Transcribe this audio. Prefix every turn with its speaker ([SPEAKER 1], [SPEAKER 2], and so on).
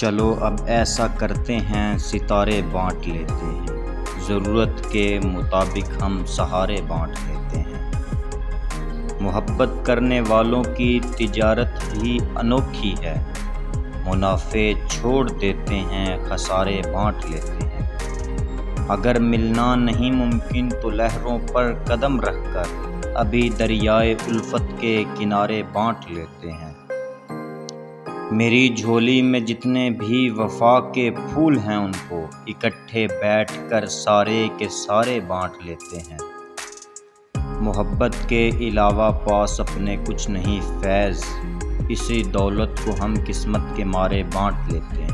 [SPEAKER 1] चलो अब ऐसा करते हैं, सितारे बांट लेते हैं। ज़रूरत के मुताबिक हम सहारे बांट लेते हैं। मोहब्बत करने वालों की तिजारत ही अनोखी है। मुनाफे छोड़ देते हैं, खसारे बांट लेते हैं। अगर मिलना नहीं मुमकिन तो लहरों पर कदम रखकर अभी दरियाए उल्फत के किनारे बांट लेते हैं। मेरी झोली में जितने भी वफा के फूल हैं उनको इकट्ठे बैठकर सारे के सारे बांट लेते हैं। मोहब्बत के अलावा पास अपने कुछ नहीं फैज़, इसी दौलत को हम किस्मत के मारे बांट लेते हैं।